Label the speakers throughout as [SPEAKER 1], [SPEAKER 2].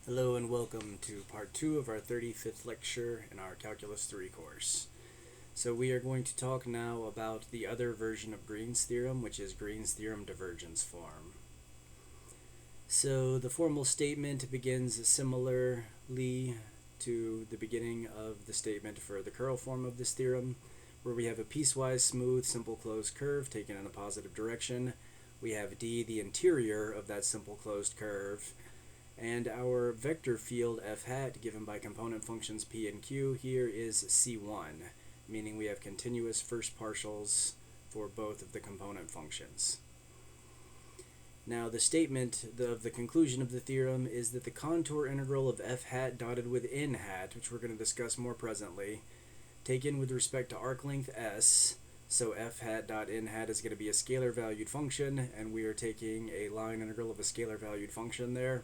[SPEAKER 1] Hello and welcome to part 2 of our 35th lecture in our Calculus 3 course. So we are going to talk now about the other version of Green's theorem, which is Green's theorem divergence form. So the formal statement begins similarly to the beginning of the statement for the curl form of this theorem, where we have a piecewise smooth simple closed curve taken in a positive direction. We have D, the interior of that simple closed curve, and our vector field f hat given by component functions p and q here is c1, meaning we have continuous first partials for both of the component functions. Now the statement of the conclusion of the theorem is that the contour integral of f hat dotted with n hat, which we're going to discuss more presently, taken with respect to arc length s, so f hat dot n hat is going to be a scalar valued function, and we are taking a line integral of a scalar valued function there,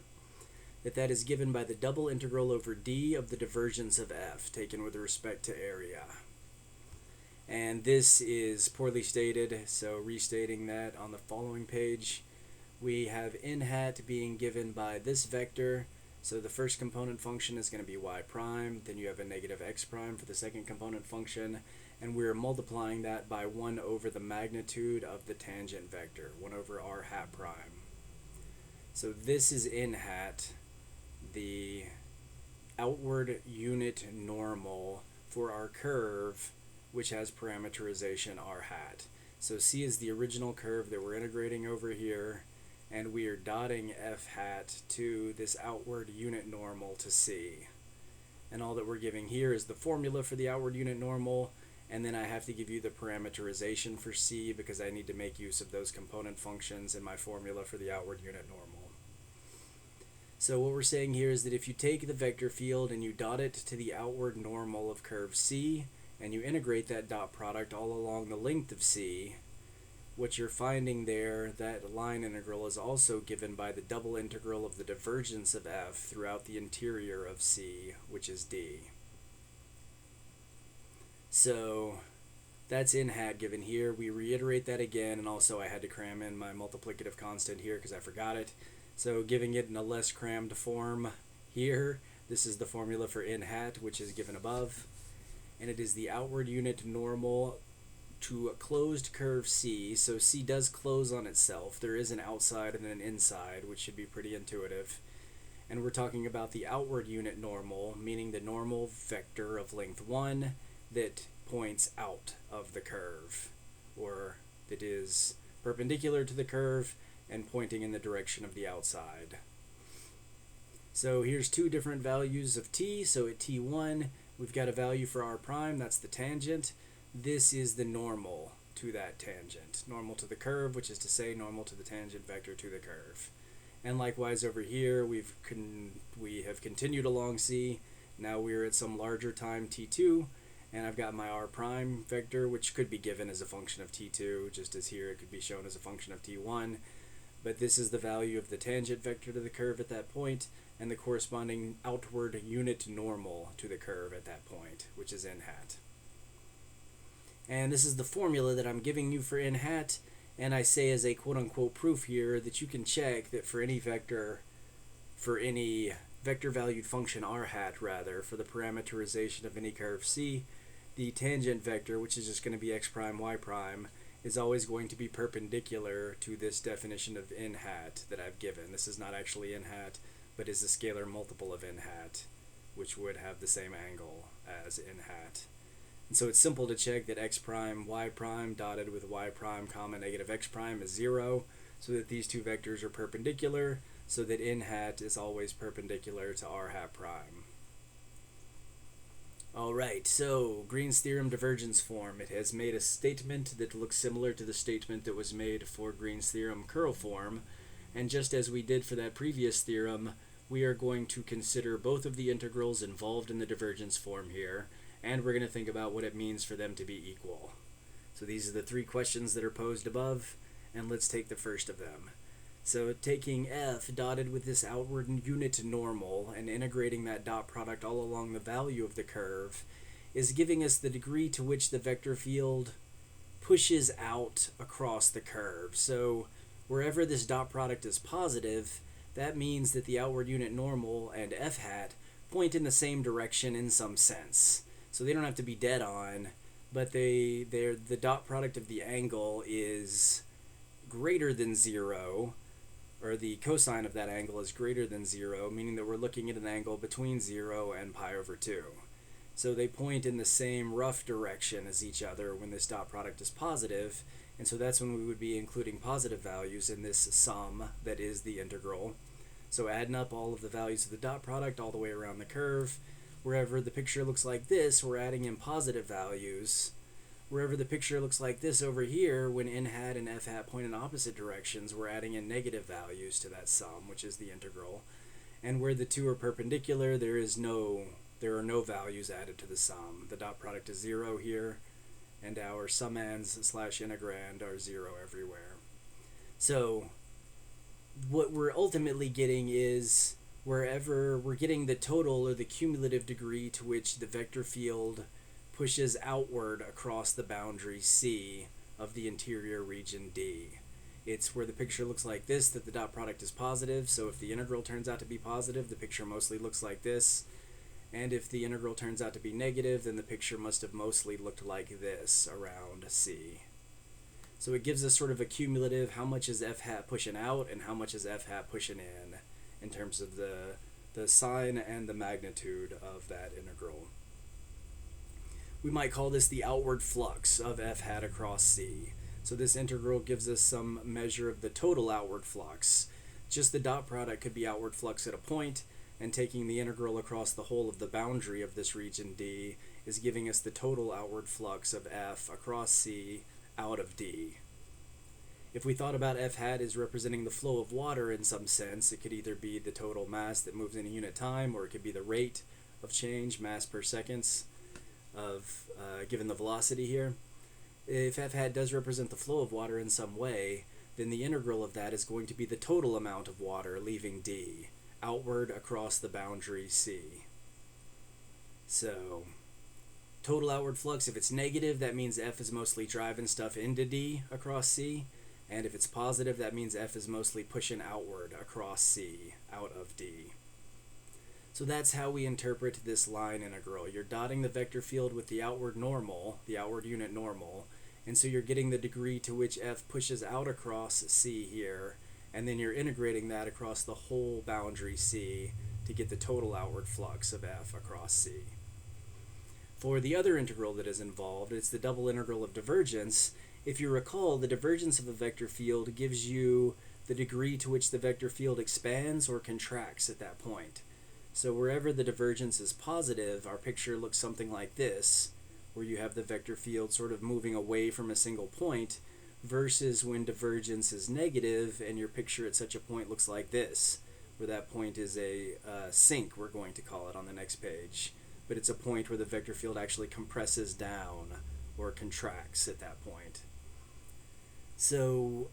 [SPEAKER 1] that is given by the double integral over d of the divergence of f taken with respect to area. And this is poorly stated, so restating that on the following page, we have n hat being given by this vector, so the first component function is going to be y prime, then you have a negative x prime for the second component function, and we're multiplying that by 1 over the magnitude of the tangent vector, 1 over r hat prime. So this is n hat, the outward unit normal for our curve, which has parameterization r hat. So c is the original curve that we're integrating over here, and we are dotting f hat to this outward unit normal to c. And all that we're giving here is the formula for the outward unit normal, and then I have to give you the parameterization for c because I need to make use of those component functions in my formula for the outward unit normal. So what we're saying here is that if you take the vector field and you dot it to the outward normal of curve C, and you integrate that dot product all along the length of C, what you're finding there, that line integral is also given by the double integral of the divergence of f throughout the interior of C, which is D. So that's n hat given here. We reiterate that again, and also I had to cram in my multiplicative constant here because I forgot it. So giving it in a less crammed form here, this is the formula for n hat, which is given above, and it is the outward unit normal to a closed curve C. So C does close on itself. There is an outside and an inside, which should be pretty intuitive. And we're talking about the outward unit normal, meaning the normal vector of length 1 that points out of the curve, or that is perpendicular to the curve and pointing in the direction of the outside. So here's two different values of t. So at t1, we've got a value for r prime, that's the tangent. This is the normal to that tangent. Normal to the curve, which is to say normal to the tangent vector to the curve. And likewise over here, we have continued along C. Now we're at some larger time t2, and I've got my r prime vector, which could be given as a function of t2, just as here it could be shown as a function of t1. But this is the value of the tangent vector to the curve at that point, and the corresponding outward unit normal to the curve at that point, which is n hat. And this is the formula that I'm giving you for n hat, and I say as a quote-unquote proof here that you can check that for any vector valued function r hat, rather, for the parameterization of any curve C, the tangent vector, which is just going to be x prime, y prime, is always going to be perpendicular to this definition of n hat that I've given. This is not actually n hat, but is a scalar multiple of n hat, which would have the same angle as n hat. And so it's simple to check that x prime, y prime dotted with y prime comma negative x prime is 0, so that these two vectors are perpendicular, so that n hat is always perpendicular to r hat prime. Alright, so Green's theorem divergence form. It has made a statement that looks similar to the statement that was made for Green's theorem curl form, and just as we did for that previous theorem, we are going to consider both of the integrals involved in the divergence form here, and we're going to think about what it means for them to be equal. So these are the three questions that are posed above, and let's take the first of them. So taking f dotted with this outward unit normal and integrating that dot product all along the value of the curve is giving us the degree to which the vector field pushes out across the curve. So wherever this dot product is positive, that means that the outward unit normal and f hat point in the same direction in some sense. So they don't have to be dead on, but the dot product of the angle is greater than 0, or the cosine of that angle is greater than 0, meaning that we're looking at an angle between 0 and pi over 2. So they point in the same rough direction as each other when this dot product is positive, and so that's when we would be including positive values in this sum that is the integral. So adding up all of the values of the dot product all the way around the curve. Wherever the picture looks like this, we're adding in positive values. Wherever the picture looks like this over here, when n hat and f hat point in opposite directions, we're adding in negative values to that sum, which is the integral. And where the two are perpendicular, there are no values added to the sum. The dot product is 0 here, and our summands / integrand are 0 everywhere. So what we're ultimately getting is wherever we're getting the total or the cumulative degree to which the vector field pushes outward across the boundary C of the interior region D. It's where the picture looks like this that the dot product is positive, so if the integral turns out to be positive, the picture mostly looks like this. And if the integral turns out to be negative, then the picture must have mostly looked like this around C. So it gives us sort of a cumulative, how much is f hat pushing out and how much is f hat pushing in terms of the sign and the magnitude of that integral. We might call this the outward flux of f hat across C. So this integral gives us some measure of the total outward flux. Just the dot product could be outward flux at a point, and taking the integral across the whole of the boundary of this region D is giving us the total outward flux of f across C out of D. If we thought about f hat as representing the flow of water in some sense, it could either be the total mass that moves in a unit time, or it could be the rate of change, mass per seconds, of given the velocity here. If f hat does represent the flow of water in some way, then the integral of that is going to be the total amount of water leaving D, outward across the boundary C. So total outward flux, if it's negative, that means F is mostly driving stuff into D across C, and if it's positive, that means F is mostly pushing outward across C, out of D. So that's how we interpret this line integral. You're dotting the vector field with the outward normal, the outward unit normal, and so you're getting the degree to which F pushes out across C here, and then you're integrating that across the whole boundary C to get the total outward flux of F across C. For the other integral that is involved, it's the double integral of divergence. If you recall, the divergence of a vector field gives you the degree to which the vector field expands or contracts at that point. So wherever the divergence is positive, our picture looks something like this, where you have the vector field sort of moving away from a single point, versus when divergence is negative and your picture at such a point looks like this, where that point is a sink, we're going to call it on the next page. But it's a point where the vector field actually compresses down or contracts at that point. So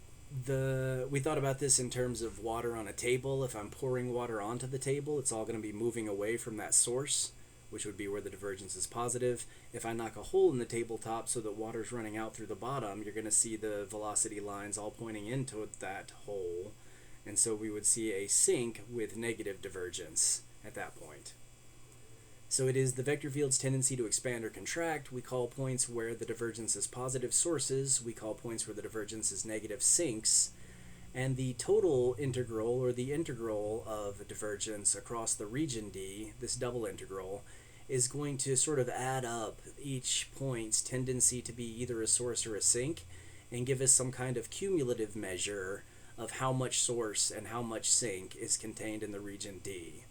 [SPEAKER 1] we thought about this in terms of water on a table. If I'm pouring water onto the table, it's all going to be moving away from that source, which would be where the divergence is positive. If I knock a hole in the tabletop so that water's running out through the bottom, you're going to see the velocity lines all pointing into that hole. And so we would see a sink with negative divergence at that point. So it is the vector field's tendency to expand or contract. We call points where the divergence is positive sources. We call points where the divergence is negative sinks. And the total integral, or the integral of divergence across the region D, this double integral, is going to sort of add up each point's tendency to be either a source or a sink and give us some kind of cumulative measure of how much source and how much sink is contained in the region D.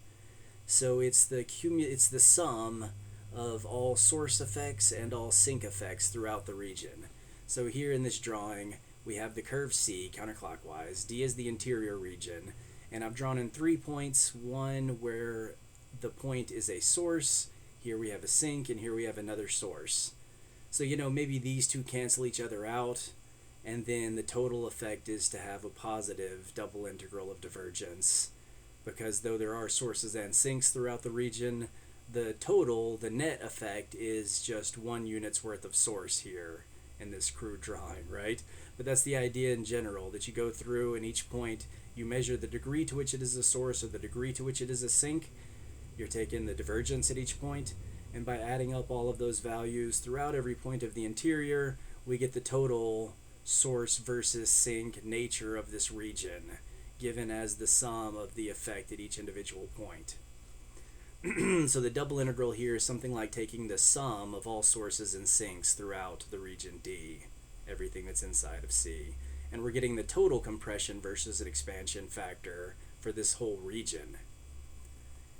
[SPEAKER 1] So it's the sum of all source effects and all sink effects throughout the region. So here in this drawing, we have the curve C counterclockwise. D is the interior region, and I've drawn in 3 points, one where the point is a source, here we have a sink, and here we have another source. So, maybe these two cancel each other out, and then the total effect is to have a positive double integral of divergence, because though there are sources and sinks throughout the region, the net effect is just 1 unit's worth of source here in this crude drawing, right? But that's the idea in general, that you go through and each point You measure the degree to which it is a source or the degree to which it is a sink. You're taking the divergence at each point, and by adding up all of those values throughout every point of the interior, we get the total source versus sink nature of this region, given as the sum of the effect at each individual point. So the double integral here is something like taking the sum of all sources and sinks throughout the region D, everything that's inside of C. And we're getting the total compression versus an expansion factor for this whole region.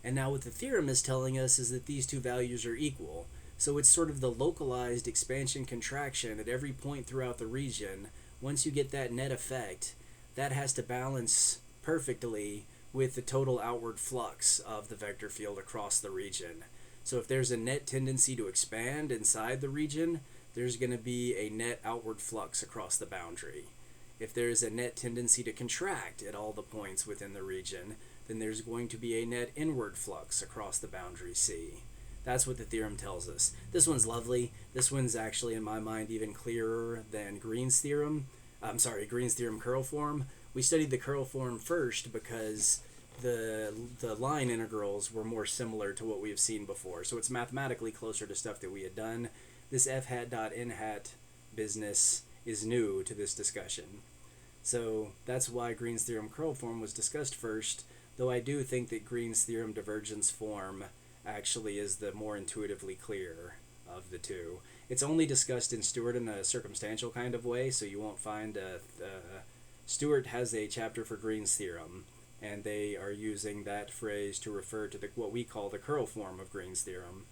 [SPEAKER 1] And now what the theorem is telling us is that these two values are equal. So it's sort of the localized expansion contraction at every point throughout the region. Once you get that net effect, that has to balance perfectly with the total outward flux of the vector field across the region. So if there's a net tendency to expand inside the region, there's going to be a net outward flux across the boundary. If there's a net tendency to contract at all the points within the region, then there's going to be a net inward flux across the boundary C. That's what the theorem tells us. This one's lovely. This one's actually, in my mind, even clearer than Green's theorem. Green's theorem curl form. We studied the curl form first because the line integrals were more similar to what we have seen before. So it's mathematically closer to stuff that we had done. This f hat dot n hat business is new to this discussion. So that's why Green's theorem curl form was discussed first, though I do think that Green's theorem divergence form actually is the more intuitively clear of the two. It's only discussed in Stewart in a circumstantial kind of way, so you won't find Stewart has a chapter for Green's theorem, and they are using that phrase to refer to what we call the curl form of Green's theorem.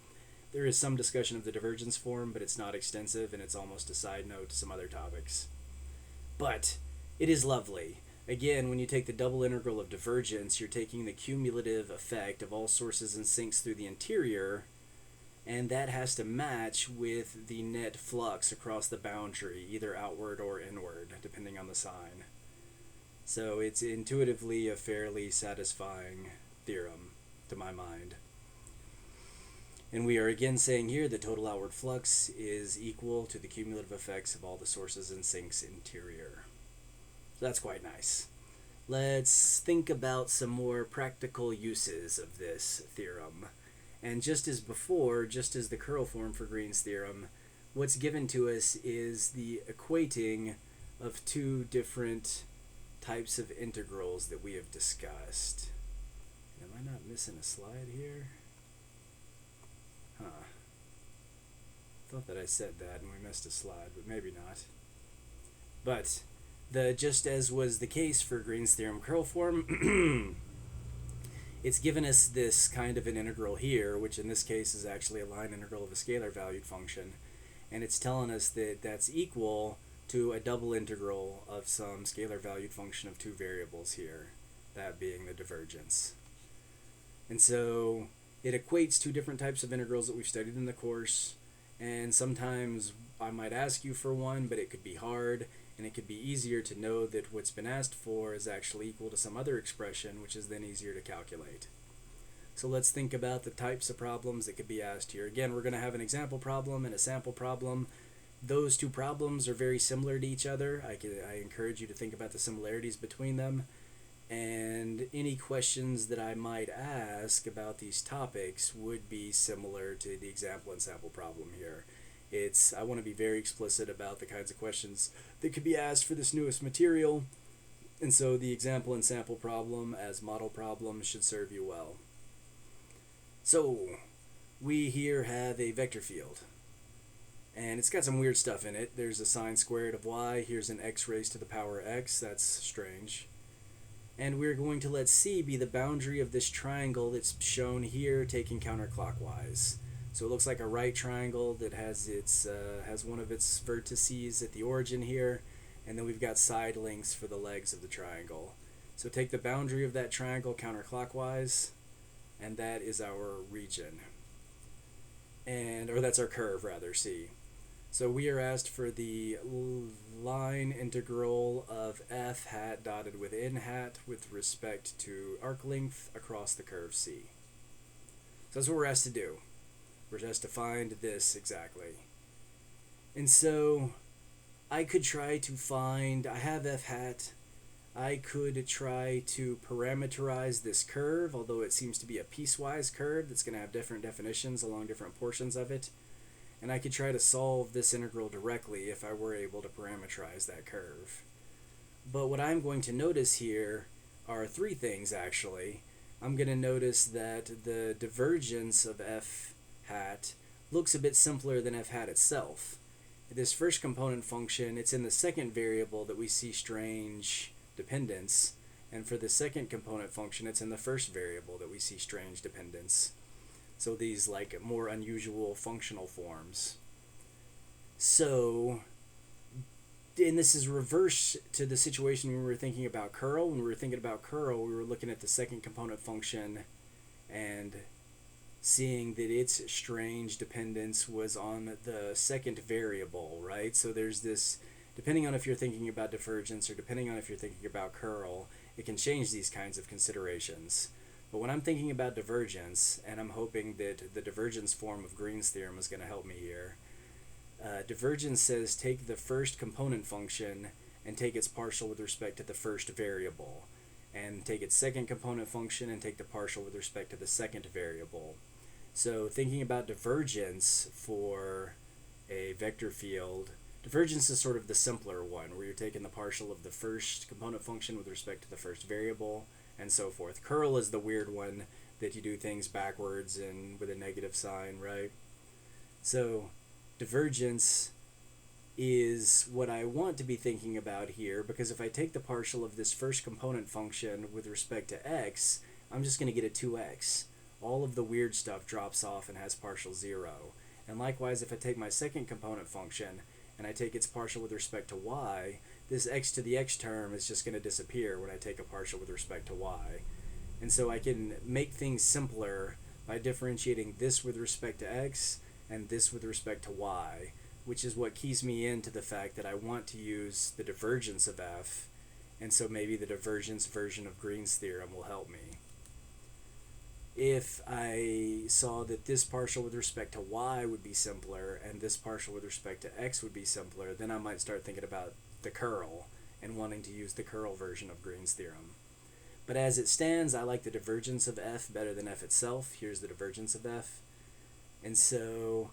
[SPEAKER 1] There is some discussion of the divergence form, but it's not extensive, and it's almost a side note to some other topics. But it is lovely. Again, when you take the double integral of divergence, you're taking the cumulative effect of all sources and sinks through the interior, and that has to match with the net flux across the boundary, either outward or inward, depending on the sign. So it's intuitively a fairly satisfying theorem, to my mind. And we are again saying here that total outward flux is equal to the cumulative effects of all the sources and sinks interior. So that's quite nice. Let's think about some more practical uses of this theorem. And just as before, just as the curl form for Green's theorem, what's given to us is the equating of two different types of integrals that we have discussed. Am I not missing a slide here? Huh. Thought that I said that and we missed a slide, but maybe not. But just as was the case for Green's theorem curl form, it's given us this kind of an integral here, which in this case is actually a line integral of a scalar valued function, and it's telling us that that's equal to a double integral of some scalar valued function of two variables here, that being the divergence. And so it equates two different types of integrals that we've studied in the course, and sometimes I might ask you for one, but it could be hard, and it could be easier to know that what's been asked for is actually equal to some other expression, which is then easier to calculate. So let's think about the types of problems that could be asked here. Again, we're going to have an example problem and a sample problem. Those two problems are very similar to each other. I encourage you to think about the similarities between them. And any questions that I might ask about these topics would be similar to the example and sample problem here. I want to be very explicit about the kinds of questions that could be asked for this newest material, and so the example and sample problem as model problem should serve you well. So we here have a vector field, and it's got some weird stuff in it. There's a sine squared of y, here's an x raised to the power x, that's strange. And we're going to let C be the boundary of this triangle that's shown here taking counterclockwise. So it looks like a right triangle that has one of its vertices at the origin here, and then we've got side lengths for the legs of the triangle. So take the boundary of that triangle counterclockwise, and that is our region. Or that's our curve rather, C. So we are asked for the line integral of f hat dotted with n hat with respect to arc length across the curve C. So that's what we're asked to do. We're asked to find this exactly. And so I could try to find, I have f hat, I could try to parameterize this curve, although it seems to be a piecewise curve that's going to have different definitions along different portions of it. And I could try to solve this integral directly if I were able to parameterize that curve. But what I'm going to notice here are three things, actually. I'm going to notice that the divergence of f hat looks a bit simpler than f hat itself. This first component function, it's in the second variable that we see strange dependence, and for the second component function, it's in the first variable that we see strange dependence. So these like more unusual functional forms. So, and this is reverse to the situation when we were thinking about curl. When we were thinking about curl, we were looking at the second component function and seeing that its strange dependence was on the second variable, right? So there's this, depending on if you're thinking about divergence or depending on if you're thinking about curl, it can change these kinds of considerations. But when I'm thinking about divergence, and I'm hoping that the divergence form of Green's theorem is going to help me here, divergence says take the first component function and take its partial with respect to the first variable, and take its second component function and take the partial with respect to the second variable. So thinking about divergence for a vector field, divergence is sort of the simpler one, where you're taking the partial of the first component function with respect to the first variable, and so forth. Curl is the weird one that you do things backwards and with a negative sign, right? So divergence is what I want to be thinking about here, because if I take the partial of this first component function with respect to x, I'm just going to get a 2x. All of the weird stuff drops off and has partial 0. And likewise, if I take my second component function and I take its partial with respect to y, this x to the x term is just going to disappear when I take a partial with respect to y. And so I can make things simpler by differentiating this with respect to x and this with respect to y, which is what keys me into the fact that I want to use the divergence of f, and so maybe the divergence version of Green's theorem will help me. If I saw that this partial with respect to y would be simpler and this partial with respect to x would be simpler, then I might start thinking about the curl and wanting to use the curl version of Green's theorem. But as it stands, I like the divergence of f better than f itself. Here's the divergence of f. And so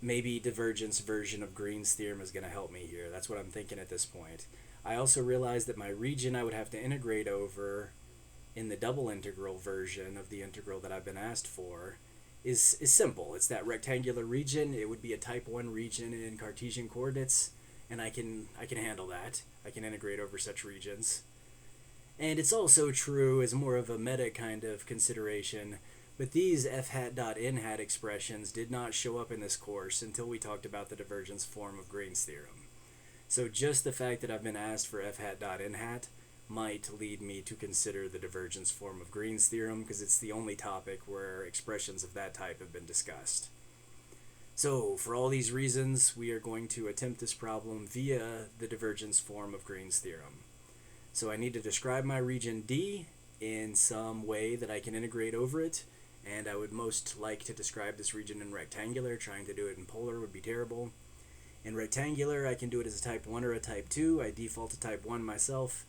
[SPEAKER 1] maybe divergence version of Green's theorem is going to help me here. That's what I'm thinking at this point. I also realized that my region I would have to integrate over in the double integral version of the integral that I've been asked for is simple. It's that rectangular region. It would be a type 1 region in Cartesian coordinates, and I can handle that. I can integrate over such regions. And it's also true as more of a meta kind of consideration, but these f hat dot n hat expressions did not show up in this course until we talked about the divergence form of Green's theorem. So just the fact that I've been asked for f hat dot n hat might lead me to consider the divergence form of Green's theorem, because it's the only topic where expressions of that type have been discussed. So for all these reasons, we are going to attempt this problem via the divergence form of Green's theorem. So I need to describe my region D in some way that I can integrate over it, and I would most like to describe this region in rectangular. Trying to do it in polar would be terrible. In rectangular, I can do it as a type 1 or a type 2. I default to type 1 myself.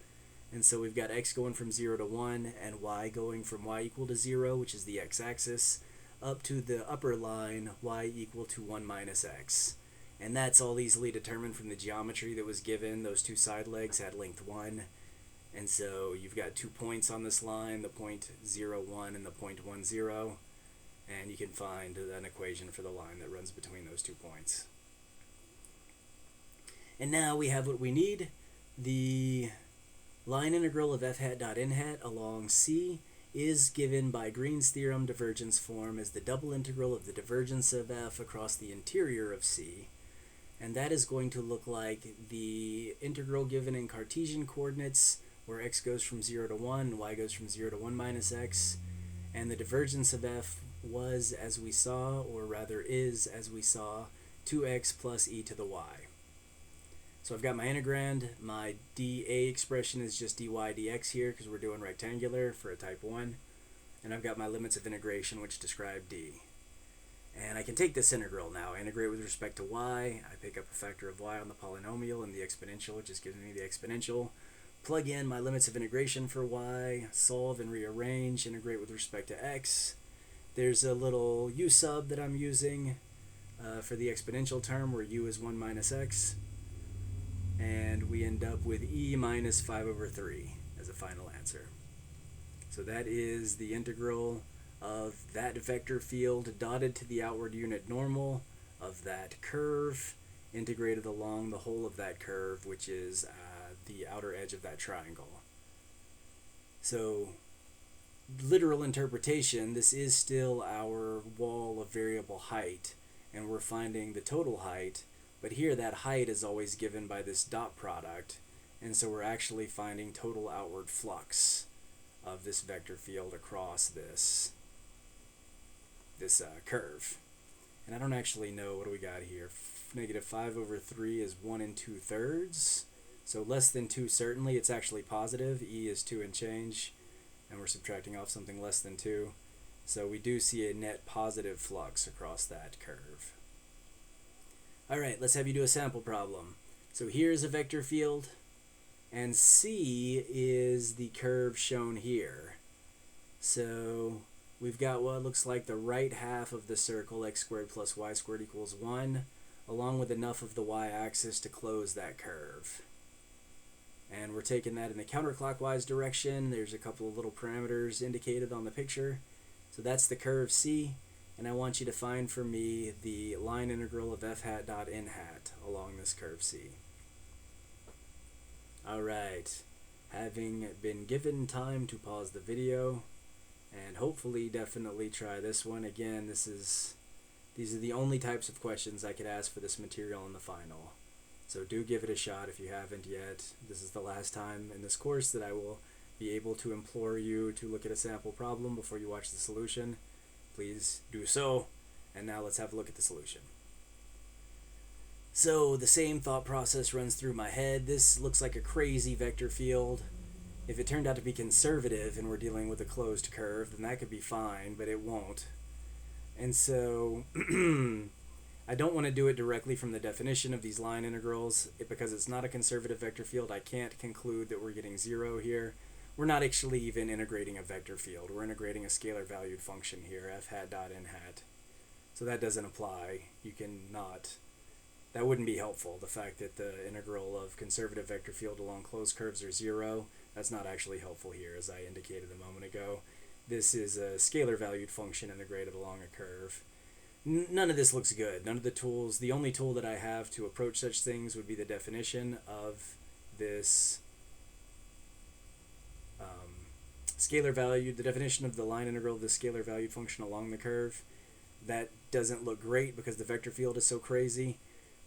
[SPEAKER 1] And so we've got x going from 0 to 1 and y going from y equal to 0, which is the x-axis, up to the upper line, y equal to 1 minus x. And that's all easily determined from the geometry that was given. Those two side legs had length 1. And so you've got 2 points on this line, the point 0, 1 and the point 1, 0. And you can find an equation for the line that runs between those 2 points. And now we have what we need. The line integral of f hat dot n hat along C is given by Green's theorem divergence form as the double integral of the divergence of f across the interior of C. And that is going to look like the integral given in Cartesian coordinates, where x goes from 0 to 1 and y goes from 0 to 1 minus x. And the divergence of f was, as we saw, or rather is, as we saw, 2x plus e to the y. So I've got my integrand. My dA expression is just dy dx here, because we're doing rectangular for a type 1. And I've got my limits of integration, which describe d. And I can take this integral now. I integrate with respect to y. I pick up a factor of y on the polynomial and the exponential, which just gives me the exponential, plug in my limits of integration for y, solve and rearrange, integrate with respect to x. There's a little u sub that I'm using for the exponential term where u is 1 minus x. And we end up with e minus 5 over 3 as a final answer. So that is the integral of that vector field dotted to the outward unit normal of that curve, integrated along the whole of that curve, which is the outer edge of that triangle. So, literal interpretation, this is still our wall of variable height, and we're finding the total height, but here that height is always given by this dot product, and so we're actually finding total outward flux of this vector field across this curve. And I don't actually know, what do we got here? Negative 5 over 3 is 1 2/3. So less than 2 certainly, it's actually positive. E is 2 and change, and we're subtracting off something less than 2. So we do see a net positive flux across that curve. Alright, let's have you do a sample problem. So here's a vector field, and C is the curve shown here. So we've got what looks like the right half of the circle, x squared plus y squared equals 1, along with enough of the y-axis to close that curve. And we're taking that in the counterclockwise direction. There's a couple of little parameters indicated on the picture. So that's the curve C, and I want you to find for me the line integral of f hat dot n hat along this curve C. Alright, having been given time to pause the video, and hopefully definitely try this one. Again, these are the only types of questions I could ask for this material in the final. So do give it a shot if you haven't yet. This is the last time in this course that I will be able to implore you to look at a sample problem before you watch the solution. Please do so. And now let's have a look at the solution. So the same thought process runs through my head. This looks like a crazy vector field. If it turned out to be conservative and we're dealing with a closed curve, then that could be fine, but it won't. And so I don't want to do it directly from the definition of these line integrals. Because it's not a conservative vector field, I can't conclude that we're getting 0 here. We're not actually even integrating a vector field. We're integrating a scalar valued function here, f hat dot n hat. So that doesn't apply. That wouldn't be helpful. The fact that the integral of conservative vector field along closed curves are 0, that's not actually helpful here, as I indicated a moment ago. This is a scalar valued function integrated along a curve. None of this looks good. None of the tools, the only tool that I have to approach such things would be the definition of this scalar value, the definition of the line integral of the scalar valued function along the curve. That doesn't look great because the vector field is so crazy.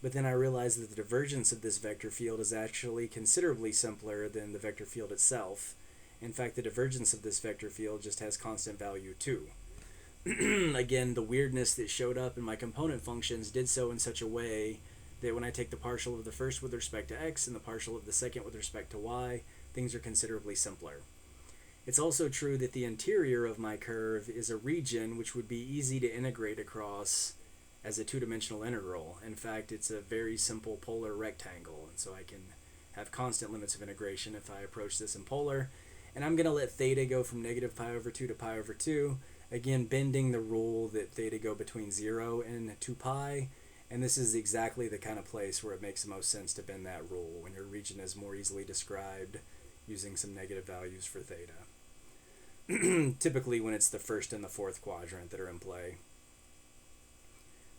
[SPEAKER 1] But then I realized that the divergence of this vector field is actually considerably simpler than the vector field itself. In fact, the divergence of this vector field just has constant value 2. Again, the weirdness that showed up in my component functions did so in such a way that when I take the partial of the first with respect to x and the partial of the second with respect to y, things are considerably simpler. It's also true that the interior of my curve is a region which would be easy to integrate across as a two-dimensional integral. In fact, it's a very simple polar rectangle, and so I can have constant limits of integration if I approach this in polar. And I'm going to let theta go from negative pi over 2 to pi over 2, again bending the rule that theta go between 0 and 2 pi, and this is exactly the kind of place where it makes the most sense to bend that rule, when your region is more easily described using some negative values for theta. Typically when it's the first and the fourth quadrant that are in play.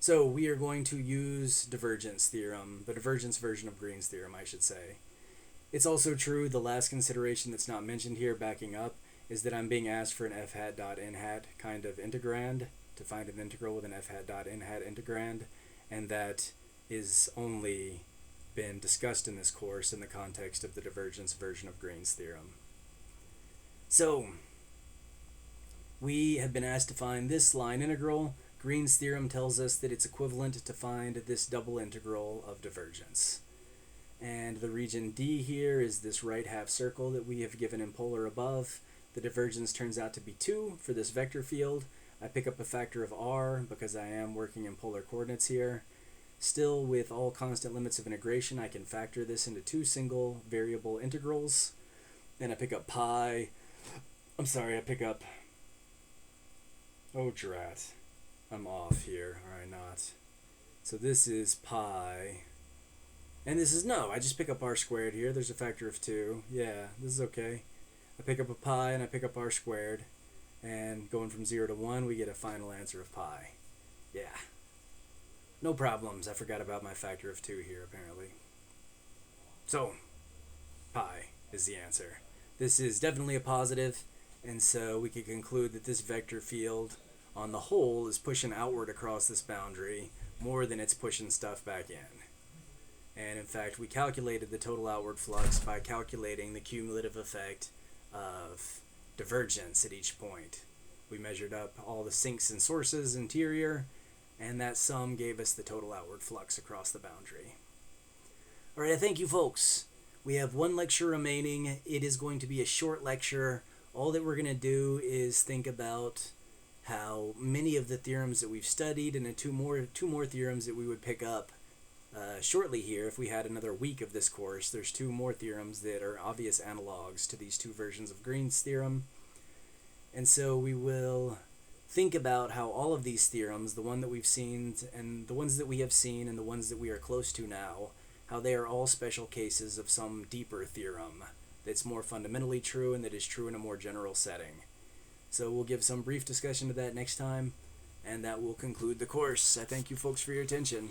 [SPEAKER 1] So we are going to use divergence theorem, the divergence version of Green's theorem, I should say. It's also true, the last consideration that's not mentioned here, backing up, is that I'm being asked for an f hat dot n hat kind of integrand, to find an integral with an f hat dot n hat integrand, and that is only been discussed in this course in the context of the divergence version of Green's theorem. So, we have been asked to find this line integral. Green's theorem tells us that it's equivalent to find this double integral of divergence. And the region D here is this right half circle that we have given in polar above. The divergence turns out to be 2 for this vector field. I pick up a factor of r because I am working in polar coordinates here. Still, with all constant limits of integration, I can factor this into 2 single variable integrals. and I pick up pi. I'm sorry, I pick up... Oh, drat. I'm off here. Alright, not. So this is pi. And this is no. I just pick up r squared here. There's a factor of 2. Yeah, this is okay. I pick up a pi and I pick up r squared. And going from 0 to 1, we get a final answer of pi. Yeah. No problems. I forgot about my factor of 2 here, apparently. So, pi is the answer. This is definitely a positive, and so we can conclude that this vector field on the whole is pushing outward across this boundary more than it's pushing stuff back in. And in fact, we calculated the total outward flux by calculating the cumulative effect of divergence at each point. We measured up all the sinks and sources interior, and that sum gave us the total outward flux across the boundary. Alright, I thank you folks. We have one lecture remaining. It is going to be a short lecture. All that we're going to do is think about how many of the theorems that we've studied, and then two more theorems that we would pick up shortly here if we had another week of this course. There's 2 more theorems that are obvious analogs to these 2 versions of Green's theorem. And so we will think about how all of these theorems, the one that we've seen and the ones that we have seen and the ones that we are close to now, how they are all special cases of some deeper theorem that's more fundamentally true and that is true in a more general setting. So we'll give some brief discussion of that next time, and that will conclude the course. I thank you folks for your attention.